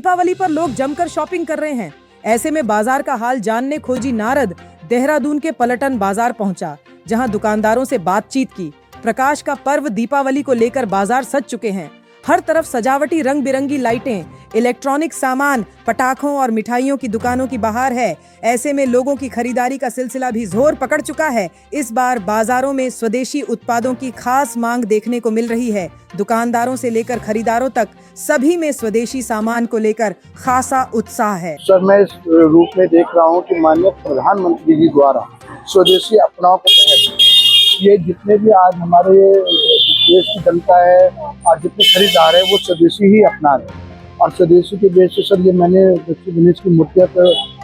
दीपावली पर लोग जमकर शॉपिंग कर रहे हैं। ऐसे में बाजार का हाल जानने खोजी नारद देहरादून के पलटन बाजार पहुंचा, जहां दुकानदारों से बातचीत की। प्रकाश का पर्व दीपावली को लेकर बाजार सज चुके हैं। हर तरफ सजावटी रंग बिरंगी लाइटें, इलेक्ट्रॉनिक सामान, पटाखों और मिठाइयों की दुकानों की बहार है। ऐसे में लोगों की खरीदारी का सिलसिला भी जोर पकड़ चुका है। इस बार बाजारों में स्वदेशी उत्पादों की खास मांग देखने को मिल रही है। दुकानदारों से लेकर खरीदारों तक सभी में स्वदेशी सामान को लेकर खासा उत्साह है। सर, मैं इस रूप में देख रहा हूँ कि माननीय प्रधानमंत्री जी द्वारा स्वदेशी अपनाओ के तहत ये जितने भी आज हमारे देश की जनता है और जितने खरीदार है वो स्वदेशी ही अपना रहे हैं। और स्वदेशी के बेस से सर ये मैंने गणेश की मूर्तियाँ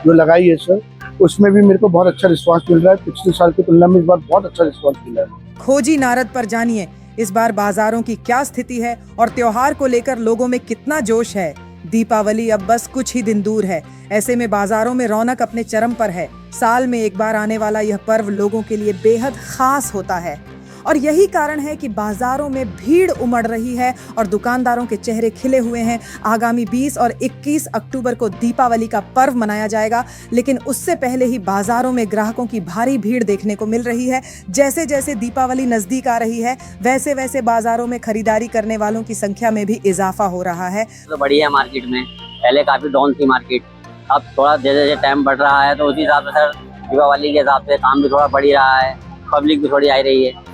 जो लगाई है सर, उसमें भी मेरे को बहुत अच्छा रिस्पांस मिल रहा है। पिछले साल की तुलना में इस बार बहुत अच्छा रिस्पांस मिल रहा है। खोजी नारद पर जानिए इस बार बाजारों की क्या स्थिति है और त्योहार को लेकर लोगों में कितना जोश है। दीपावली अब बस कुछ ही दिन दूर है। ऐसे में बाजारों में रौनक अपने चरम पर है। साल में एक बार आने वाला यह पर्व लोगों के लिए बेहद खास होता है और यही कारण है कि बाजारों में भीड़ उमड़ रही है और दुकानदारों के चेहरे खिले हुए हैं। आगामी 20 और 21 अक्टूबर को दीपावली का पर्व मनाया जाएगा, लेकिन उससे पहले ही बाजारों में ग्राहकों की भारी भीड़ देखने को मिल रही है। जैसे जैसे दीपावली नजदीक आ रही है, वैसे वैसे बाजारों में खरीदारी करने वालों की संख्या में भी इजाफा हो रहा है। तो बढ़िया है मार्केट में, पहले काफी डाउन थी मार्केट, अब थोड़ा जैसे जैसे टाइम बढ़ रहा है तो उसी हिसाब से सर दीपावली के हिसाब से काम भी थोड़ा बढ़ ही रहा है, पब्लिक भी थोड़ी आ रही है।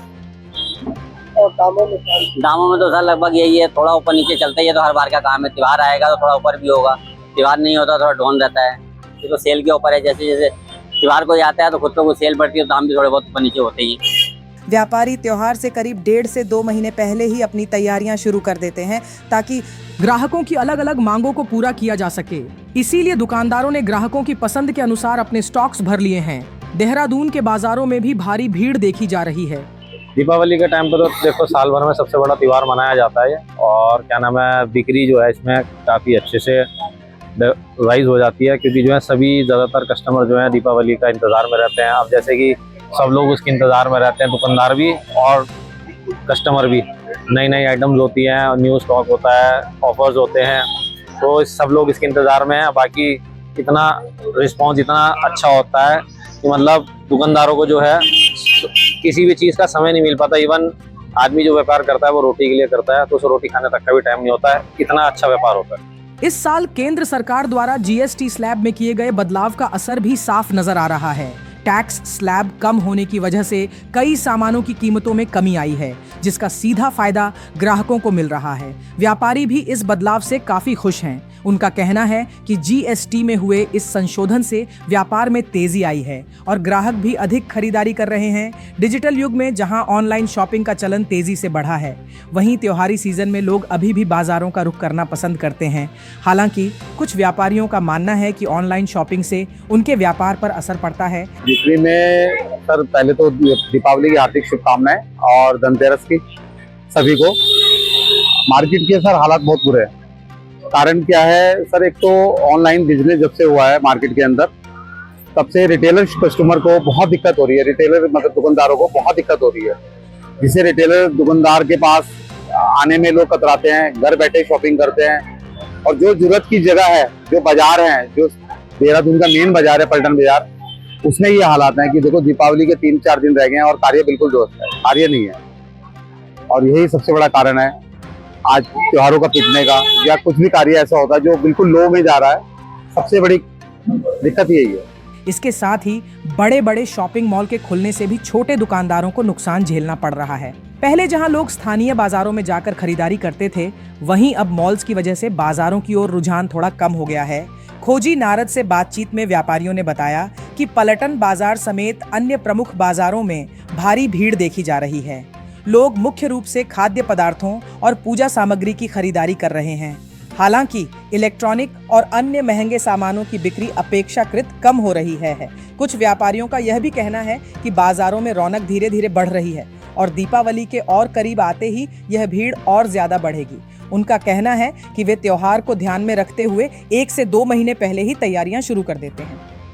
और दामों में तो सर लगभग यही है, थोड़ा ऊपर नीचे चलता ही है। तो हर बार का काम है, त्योहार आएगा तो थोड़ा ऊपर भी होगा, त्योहार नहीं होता थोड़ा डाउन रहता है। ये तो सेल के ऊपर है, जैसे जैसे त्योहार को जाता है तो खुद को सेल बढ़ती है तो दाम भी थोड़े बहुत ऊपर नीचे होते ही। व्यापारी त्योहार से करीब 1.5 से 2 महीने पहले ही अपनी तैयारियां शुरू कर देते हैं ताकि ग्राहकों की अलग अलग मांगों को पूरा किया जा सके। इसीलिए दुकानदारों ने ग्राहकों की पसंद के अनुसार अपने स्टॉक्स भर लिए हैं। देहरादून के बाजारों में भी भारी भीड़ देखी जा रही है। दीपावली के टाइम पर तो देखो साल भर में सबसे बड़ा त्योहार मनाया जाता है और क्या नाम है, बिक्री जो है इसमें काफ़ी अच्छे से राइज हो जाती है, क्योंकि जो है सभी ज़्यादातर कस्टमर जो है दीपावली का इंतज़ार में रहते हैं। अब जैसे कि सब लोग उसके इंतज़ार में रहते हैं, दुकानदार भी और कस्टमर भी। नई नई आइटम्स होती हैं, न्यू स्टॉक होता है, ऑफर्स होते हैं, तो सब लोग इसके इंतज़ार में हैं। बाकी इतना रिस्पॉन्स इतना अच्छा होता है कि मतलब दुकानदारों को जो है किसी भी चीज़ का समय नहीं मिल पाता। इवन आदमी जो व्यापार करता है वो रोटी के लिए करता है, तो उसे रोटी खाने तक का भी टाइम नहीं होता है, इतना अच्छा व्यापार होता है। इस साल केंद्र सरकार द्वारा जीएसटी स्लैब में किए गए बदलाव का असर भी साफ नजर आ रहा है। टैक्स स्लैब कम होने की वजह से कई सामानों की कीमतों में कमी आई है, जिसका सीधा फायदा ग्राहकों को मिल रहा है। व्यापारी भी इस बदलाव से काफी खुश हैं। उनका कहना है कि जीएसटी में हुए इस संशोधन से व्यापार में तेजी आई है और ग्राहक भी अधिक खरीदारी कर रहे हैं। डिजिटल युग में जहां ऑनलाइन शॉपिंग का चलन तेजी से बढ़ा है, वहीं त्योहारी सीजन में लोग अभी भी बाजारों का रुख करना पसंद करते हैं। हालांकि कुछ व्यापारियों का मानना है कि ऑनलाइन शॉपिंग से उनके व्यापार पर असर पड़ता है। बिक्री में सर पहले तो दीपावली की हार्दिक शुभकामनाएं और धनतेरस की सभी को। मार्केट के सर हालात बहुत बुरे हैं। कारण क्या है सर, एक तो ऑनलाइन बिजनेस जब से हुआ है मार्केट के अंदर, तब से रिटेलर कस्टमर को बहुत दिक्कत हो रही है। रिटेलर मतलब दुकानदारों को बहुत दिक्कत हो रही है, जिससे रिटेलर दुकानदार के पास आने में लोग कतराते हैं, घर बैठे शॉपिंग करते हैं। और जो जरूरत की जगह है, जो बाजार है, जो देहरादून का मेन बाजार है पलटन बाजार, उसमें ये हालात हैं कि देखो दीपावली के 3-4 दिन रह गए हैं और कार्य बिल्कुल दुरुस्त है, कार्य नहीं है। और यही सबसे बड़ा कारण है आज त्योहारों का पिटने का, या कुछ भी कार्य ऐसा होता है जो बिल्कुल लो में जा रहा है। सबसे बड़ी दिक्कत यही है। इसके साथ ही बड़े बड़े शॉपिंग मॉल के खुलने से भी छोटे दुकानदारों को नुकसान झेलना पड़ रहा है। पहले जहां लोग स्थानीय बाजारों में जाकर खरीदारी करते थे, वहीं अब मॉल्स की वजह से बाजारों की ओर रुझान थोड़ा कम हो गया है। खोजी नारद से बातचीत में व्यापारियों ने बताया कि पलटन बाजार समेत अन्य प्रमुख बाजारों में भारी भीड़ देखी जा रही है। लोग मुख्य रूप से खाद्य पदार्थों और पूजा सामग्री की खरीदारी कर रहे हैं। हालांकि इलेक्ट्रॉनिक और अन्य महंगे सामानों की बिक्री अपेक्षाकृत कम हो रही है। कुछ व्यापारियों का यह भी कहना है कि बाजारों में रौनक धीरे धीरे बढ़ रही है और दीपावली के और करीब आते ही यह भीड़ और ज्यादा बढ़ेगी। उनका कहना है कि वे त्योहार को ध्यान में रखते हुए 1 से 2 महीने पहले ही तैयारियां शुरू कर देते हैं।